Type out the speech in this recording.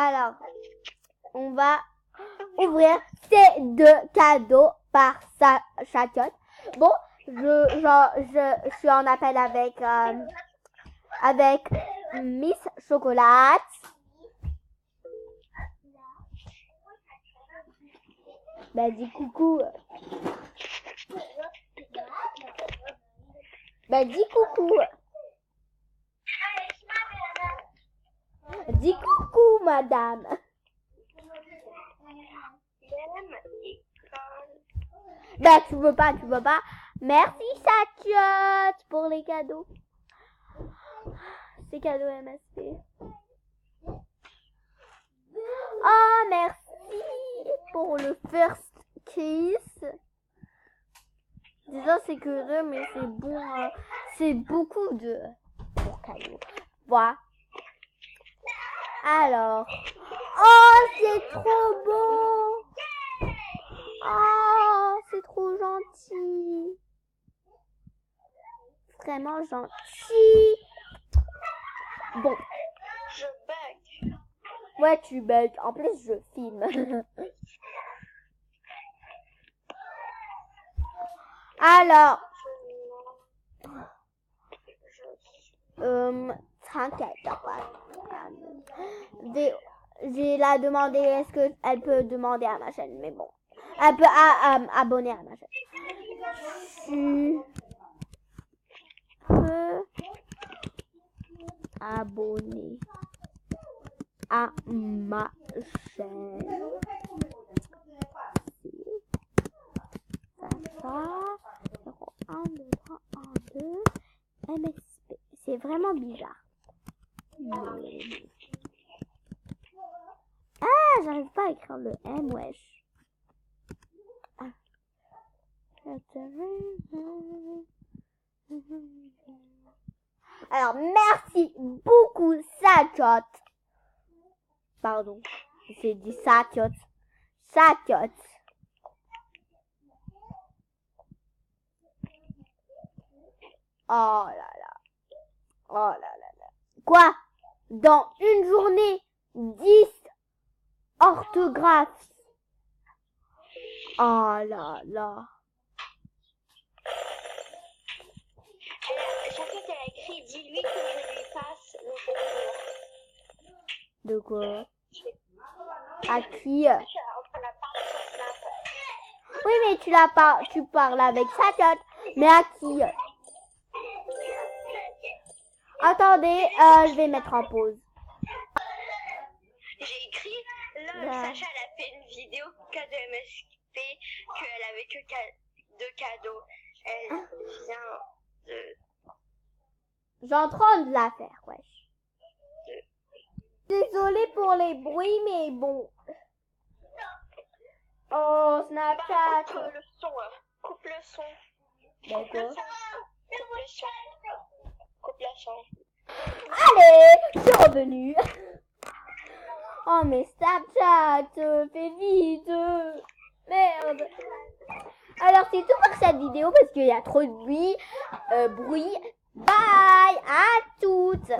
Alors, on va ouvrir ces 2 cadeaux par chacun. Bon, je suis en appel avec Miss Chocolat. Bah, dis coucou. Bah, dis coucou. Dis coucou, madame. Bah, tu veux pas. Merci, Satchot, pour les cadeaux. C'est cadeau MSP. Oh, merci pour le first kiss. Déjà, c'est que 2, mais c'est bon. C'est beaucoup de pour cadeaux. Voilà. Alors. Oh, c'est trop beau. Oh, c'est trop gentil. Vraiment gentil. Bon. Je bug. Ouais, tu bugs. En plus, je filme. Alors. T'inquiète. J'ai la demandé, est-ce qu'elle peut demander à ma chaîne, mais bon. Elle peut abonner à ma chaîne. Tu peux abonner à ma chaîne. Ça, 0, 1, 2, 3, 1, 2, MSP. C'est vraiment bizarre. Ah, j'arrive pas à écrire le M, wesh. Ah. Alors, merci beaucoup, Satchot. Pardon, j'ai dit Satchot. Satchot. Oh là là. Oh là là là. Quoi? Dans une journée, 10 orthographes. Oh là là. Chaque fois qu'elle a écrit, dis-lui que je lui passe le bonjour. De quoi? À qui? Oui, mais tu parles avec Satchot. Mais à qui? Attendez, je vais mettre en pause. J'ai écrit, là, Sacha, elle a fait une vidéo cadeau MSP, qu'elle avait que 2 cadeaux. Elle vient de... J'ai en train de la faire, wesh. Désolée pour les bruits, mais bon. Oh, Snapchat. Coupe le son, coupe le son. D'accord. Coupe le son. Allez, je suis revenue. Oh, mais Snapchat, fais vite. Merde. Alors, c'est tout pour cette vidéo parce qu'il y a trop de bruit. Bye à toutes.